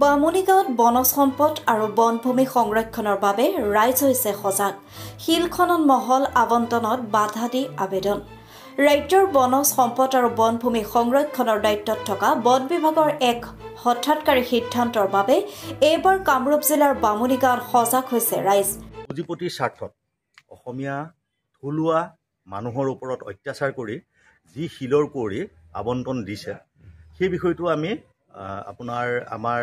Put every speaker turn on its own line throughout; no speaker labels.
বামুণীগাঁৱত বনজ সম্পদ আৰু বনভূমি সংৰক্ষণৰ বাবে ৰাইজ হৈছে সজাগ। শিল খনন মহল আবণ্টনত বাধা দি আবেদন। ৰাজ্যৰ বনজ সম্পদ আৰু বনভূমি সংৰক্ষণৰ দায়িত্বত থকা বন বিভাগৰ এক হঠাৎকাৰী সিদ্ধান্তৰ বাবে এইবাৰ কামৰূপ জিলাৰ বামুণীগাঁৱত সজাগ হৈছে ৰাইজ।
পুঁজিপতিৰ স্বাৰ্থত অসমীয়া থলুৱা মানুহৰ ওপৰত অত্যাচাৰ কৰি যি শিলৰ কুঁৱৰী আবণ্টন দিছে সেই বিষয়টো আমি আমাৰ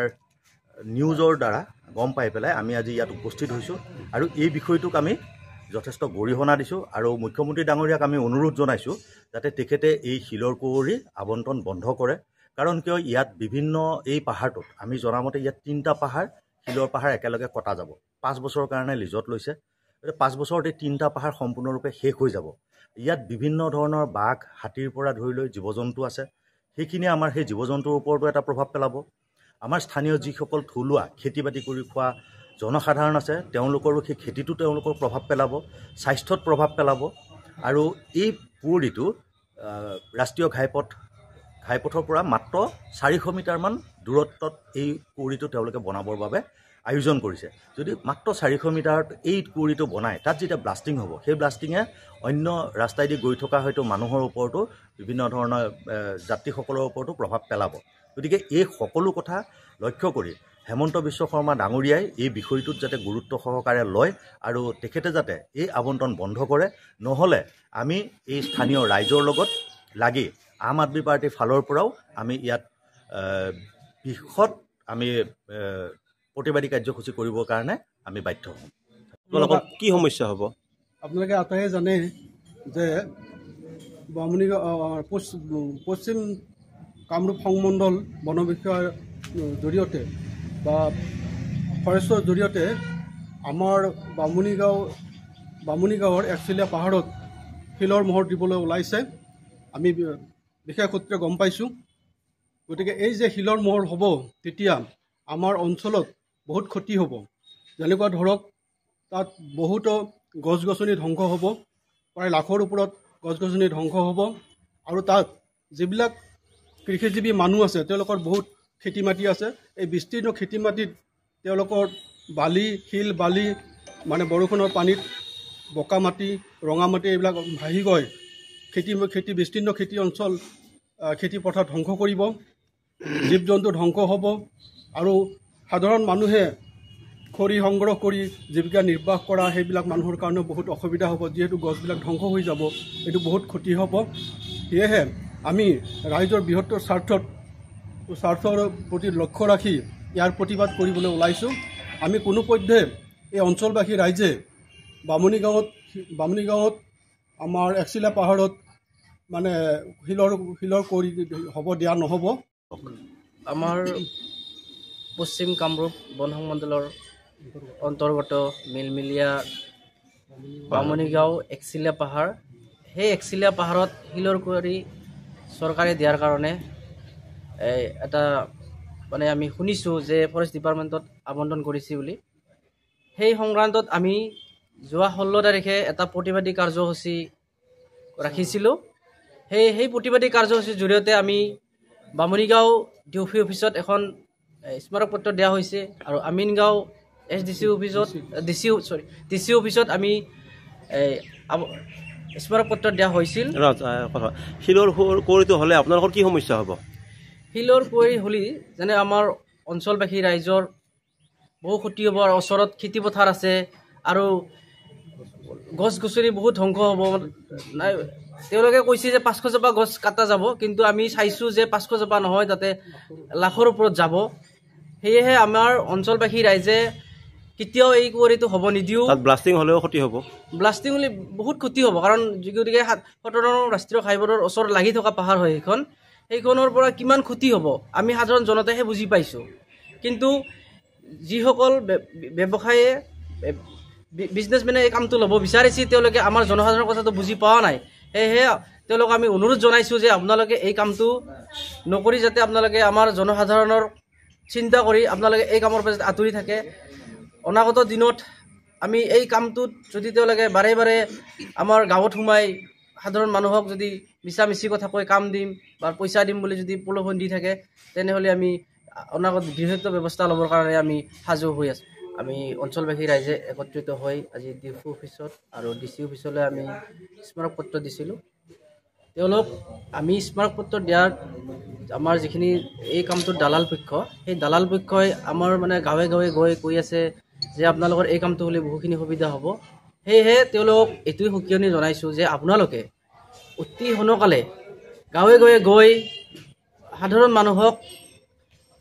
নিউজৰ দ্বাৰা গম পাই পেলাই আমি আজি ইয়াত উপস্থিত হৈছোঁ আৰু এই বিষয়টোক আমি যথেষ্ট গৰিহণা দিছোঁ আৰু মুখ্যমন্ত্ৰী ডাঙৰীয়াক আমি অনুৰোধ জনাইছোঁ যাতে তেখেতে এই শিলৰ কুঁৱৰী আবণ্টন বন্ধ কৰে। কাৰণ কিয় ইয়াত বিভিন্ন এই পাহাৰটোত আমি জনামতে ইয়াত 3টা পাহাৰ শিলৰ পাহাৰ একেলগে কটা যাব। 5 বছৰৰ কাৰণে লিজত লৈছে। 5 বছৰতে 3টা পাহাৰ সম্পূৰ্ণৰূপে শেষ হৈ যাব। ইয়াত বিভিন্ন ধৰণৰ বাঘ, হাতীৰ পৰা ধৰি লৈ জীৱ জন্তু আছে। সেইখিনি আমাৰ সেই জীৱ জন্তুৰ ওপৰতো এটা প্ৰভাৱ পেলাব। আমাৰ স্থানীয় যিসকল থলুৱা খেতি বাতি কৰি খোৱা জনসাধাৰণ আছে তেওঁলোকৰো সেই খেতিটো তেওঁলোকৰ প্ৰভাৱ পেলাব, স্বাস্থ্যত প্ৰভাৱ পেলাব। আৰু এই কুঁৱৰীটো ৰাষ্ট্ৰীয় ঘাইপথৰ পৰা মাত্ৰ 400 মিটাৰমান দূৰত্বত এই কুঁৱৰীটো তেওঁলোকে বনাবৰ বাবে আয়োজন কৰিছে। যদি মাত্ৰ 400 মিটাৰত এই কুঁৱৰীটো বনায়, তাত যেতিয়া ব্লাষ্টিং হ'ব, সেই ব্লাষ্টিঙে অন্য ৰাস্তাইদি গৈ থকা হয়তো মানুহৰ ওপৰতো বিভিন্ন ধৰণৰ যাত্ৰীসকলৰ ওপৰতো প্ৰভাৱ পেলাব। গতিকে এই সকলো কথা লক্ষ্য কৰি হেমন্ত বিশ্ব শৰ্মা ডাঙৰীয়াই এই বিষয়টোত যাতে গুৰুত্ব সহকাৰে লয় আৰু তেখেতে যাতে এই আবণ্টন বন্ধ কৰে। নহ'লে আমি এই স্থানীয় ৰাইজৰ লগত লাগি আম আদমি পাৰ্টিৰ ফালৰ পৰাও আমি ইয়াত বৃহৎ আমি প্ৰতিবাদী কাৰ্যসূচী কৰিবৰ কাৰণে আমি বাধ্য হ'ম।
আপোনালোকৰ কি সমস্যা হ'ব?
আপোনালোকে আটাইয়ে জানে যে বামুণীগাঁও পশ্চিম কামৰূপ সংমণ্ডল বন বিষয়াৰ জৰিয়তে বা ফৰেষ্টৰ জৰিয়তে আমাৰ বামুণীগাঁৱৰ একচিলীয়া পাহাৰত শিলৰ মহৰ দিবলৈ ওলাইছে। আমি বিশেষ সূত্ৰে গম পাইছোঁ। গতিকে এই যে শিলৰ মহৰ হ'ব, তেতিয়া আমাৰ অঞ্চলত বহুত ক্ষতি হ'ব। যেনেকুৱা ধৰক তাত বহুতো গছ গছনি ধ্বংস হ'ব, প্ৰায় লাখৰ ওপৰত গছ গছনি ধ্বংস হ'ব। আৰু তাত যিবিলাক কৃষিজীৱী মানুহ আছে তেওঁলোকৰ বহুত খেতি মাটি আছে। এই বিস্তীৰ্ণ খেতি মাটিত তেওঁলোকৰ শিল বালি মানে বৰষুণৰ পানীত বোকা মাটি, ৰঙা মাটি এইবিলাক ভাহি গৈ বিস্তীৰ্ণ খেতি অঞ্চল খেতি পথাৰ ধ্বংস কৰিব, জীৱ জন্তু ধ্বংস হ'ব। আৰু সাধাৰণ মানুহে খৰি সংগ্ৰহ কৰি জীৱিকা নিৰ্বাহ কৰা সেইবিলাক মানুহৰ কাৰণেও বহুত অসুবিধা হ'ব। যিহেতু গছবিলাক ধ্বংস হৈ যাব, এইটো বহুত ক্ষতি হ'ব। সেয়েহে আমি ৰাইজৰ বৃহত্তৰ স্বাৰ্থৰ প্ৰতি লক্ষ্য ৰাখি ইয়াৰ প্ৰতিবাদ কৰিবলৈ ওলাইছোঁ। আমি কোনোপধ্যে এই অঞ্চলবাসী ৰাইজে বামুণীগাঁৱত আমাৰ একচিলীয়া পাহাৰত মানে শিলৰ কৰি হ'ব দিয়া নহ'ব।
আমাৰ পশ্চিম কামৰূপ বন সংমণ্ডলৰ অন্তৰ্গত মিলমিলীয়া বামুণীগাঁও একচিলীয়া পাহাৰ, সেই একচিলীয়া পাহাৰত শিলৰ কুঁৱৰী চৰকাৰে দিয়াৰ কাৰণে এটা মানে আমি শুনিছোঁ যে ফৰেষ্ট ডিপাৰ্টমেণ্টত আবণ্টন কৰিছে বুলি। সেই সংক্ৰান্তত আমি যোৱা 16 তাৰিখে এটা প্ৰতিবাদী কাৰ্যসূচী ৰাখিছিলোঁ। সেই প্ৰতিবাদী কাৰ্যসূচীৰ জৰিয়তে আমি বামুণীগাঁও ডিউপি অফিচত এখন স্মাৰক পত্ৰ দিয়া হৈছে আৰু আমিনগাঁও ডিচি অফিচত আমি স্মাৰক পত্ৰ দিয়া হৈছিল।
শিলৰ কুঁৱৰীটো হ'লে আপোনালোকৰ কি সমস্যা হ'ব?
শিলৰ কুঁৱৰী হ'লে যেনে আমাৰ অঞ্চলবাসী ৰাইজৰ বহু ক্ষতি হ'ব। আৰু ওচৰত খেতিপথাৰ আছে আৰু গছ গছনি বহুত ধ্বংস হ'ব। তেওঁলোকে কৈছে যে 500 জোপা গছ কাটা যাব, কিন্তু আমি চাইছোঁ যে 500 জোপা নহয়, তাতে লাখৰ ওপৰত যাব। সেয়েহে আমাৰ অঞ্চলবাসী ৰাইজে কেতিয়াও এই কুঁৱৰীটো হ'ব নিদিওঁ।
ব্লাষ্টিং হ'লেও ক্ষতি হ'ব।
ব্লাষ্টিং হ'লে বহুত ক্ষতি হ'ব, কাৰণ গতিকে 17 ৰাষ্ট্ৰীয় ঘাইপথৰ ওচৰত লাগি থকা পাহাৰ হয় সেইখনৰ পৰা কিমান ক্ষতি হ'ব আমি সাধাৰণ জনতাইহে বুজি পাইছোঁ। কিন্তু যিসকল ব্যৱসায়ে বিজনেছমেনে এই কামটো ল'ব বিচাৰিছে তেওঁলোকে আমাৰ জনসাধাৰণৰ কথাটো বুজি পোৱা নাই। সেয়েহে তেওঁলোকক আমি অনুৰোধ জনাইছোঁ যে আপোনালোকে এই কামটো নকৰি যাতে আপোনালোকে আমাৰ জনসাধাৰণৰ চিন্তা কৰি আপোনালোকে এই কামৰ পৰা আঁতৰি থাকে। অনাগত দিনত আমি এই কামটোত যদি তেওঁলোকে বাৰে বাৰে আমাৰ গাঁৱত সোমাই সাধাৰণ মানুহক যদি মিছা মিছি কথা কৈ কাম দিম বা পইচা দিম বুলি যদি প্ৰলোভন দি থাকে, তেনেহ'লে আমি অনাগত বৃহত্তৰ ব্যৱস্থা ল'বৰ কাৰণে আমি সাজু হৈ আছোঁ। আমি অঞ্চলবাসী ৰাইজে একত্ৰিত হৈ আজি ডিফু অফিচত আৰু DC অফিচলৈ আমি স্মাৰকপত্ৰ দিছিলোঁ। তেওঁলোক আমি স্মাৰকপত্ৰ দিয়াত আমাৰ যিখিনি এই কামটোৰ দালাল পক্ষ, সেই দালাল পক্ষই আমাৰ মানে গাঁৱে গাঁৱে গৈ কৈ আছে যে আপোনালোকৰ এই কামটো হ'লে বহুখিনি সুবিধা হ'ব। সেয়েহে তেওঁলোকক এইটোৱে সকিয়নি জনাইছোঁ যে আপোনালোকে অতি সোনকালে গাঁৱে গাঁৱে গৈ সাধাৰণ মানুহক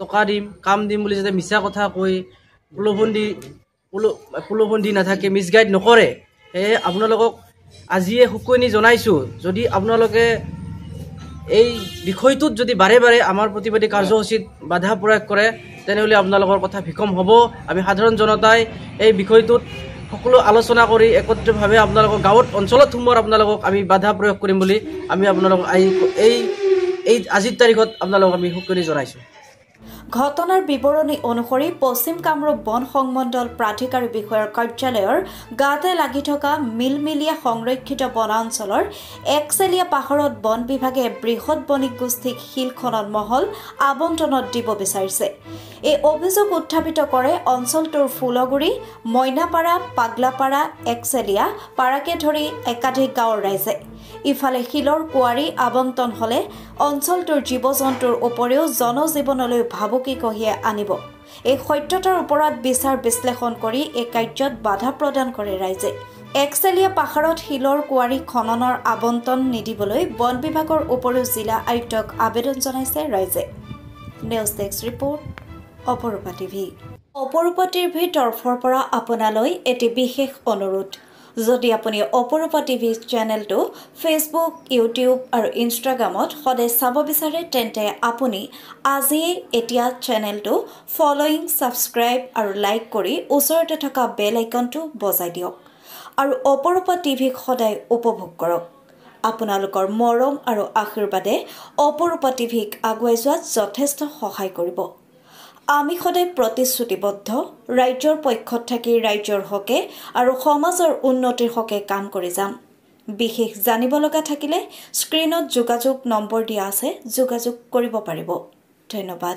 টকা দিম, কাম দিম বুলি যাতে মিছা কথা কৈ প্ৰলোভন দি নাথাকে, মিছগাইড নকৰে। সেয়ে আপোনালোকক আজিয়ে সকিয়নি জনাইছোঁ, যদি আপোনালোকে এই বিষয়টোত যদি বাৰে বাৰে আমাৰ প্ৰতিবাদী কাৰ্যসূচীত বাধা প্ৰয়োগ কৰে তেনেহ'লে আপোনালোকৰ কথা ভিকম হ'ব। আমি সাধাৰণ জনতাই এই বিষয়টোত সকলো আলোচনা কৰি একত্ৰিতভাৱে আপোনালোকৰ গাঁৱত অঞ্চলত সোমোৱাৰ আপোনালোকক আমি বাধা প্ৰয়োগ কৰিম বুলি আমি আপোনালোকক এই আজিৰ তাৰিখত আপোনালোকক আমি সকিয়নি জনাইছোঁ।
ঘটনাৰ বিৱৰণী অনুসৰি পশ্চিম কামৰূপ বন সংমণ্ডল প্ৰাধিকাৰী বিষয়াৰ কাৰ্যালয়ৰ গাতে লাগি থকা মিলমিলিয়া সংৰক্ষিত বনাঞ্চলৰ একচেলীয়া পাহাৰত বন বিভাগে বৃহৎ বণিক গোষ্ঠীক শিল খনন মহল আবণ্টনত দিব বিচাৰিছে। এই অভিযোগ উত্থাপিত কৰে অঞ্চলটোৰ ফুলগুৰি, মইনাপাৰা, পাগলাপাৰা, একচেলীয়া পাৰাকে ধৰি একাধিক গাঁৱৰ ৰাইজে। ইফালে শিলৰ কুঁৱাৰী আবণ্টন হ'লে অঞ্চলটোৰ জীৱ জন্তুৰ উপৰিও জনজীৱনলৈ ভাবুকি কঢ়িয়াই আনিব। এই সত্যতাৰ ওপৰত বিচাৰ বিশ্লেষণ কৰি এই কাৰ্যত বাধা প্ৰদান কৰে ৰাইজে। একচেলীয়া পাহাৰত শিলৰ কুঁৱাৰী খননৰ আবণ্টন নিদিবলৈ বন বিভাগৰ উপৰিও জিলা আয়ুক্তক আবেদন জনাইছে ৰাইজে। নিউজ ডেস্ক ৰিপৰ্ট, অপৰূপা টিভি। অপৰূপা টিভিৰ তৰফৰ পৰা আপোনালৈ এটি বিশেষ অনুৰোধ। যদি আপুনি অপৰূপা টিভি চেনেলটো ফেচবুক, ইউটিউব আৰু ইনষ্টাগ্ৰামত সদায় চাব বিচাৰে তেন্তে আপুনি আজিয়ে এতিয়া চেনেলটো ফলোইং, ছাবস্ক্ৰাইব আৰু লাইক কৰি ওচৰতে থকা বেল আইকনটো বজাই দিয়ক আৰু অপৰূপা টিভিক সদায় উপভোগ কৰক। আপোনালোকৰ মৰম আৰু আশীৰ্বাদে অপৰূপা টিভিক আগুৱাই যোৱাত যথেষ্ট সহায় কৰিব। আমি সদায় প্ৰতিশ্ৰুতিবদ্ধ, ৰাজ্যৰ পক্ষত থাকি ৰাজ্যৰ হকে আৰু সমাজৰ উন্নতিৰ হকে কাম কৰি যাম। বিশেষ জানিব লগা থাকিলে স্ক্ৰীনত যোগাযোগ নম্বৰ দিয়া আছে, যোগাযোগ কৰিব পাৰিব। ধন্যবাদ।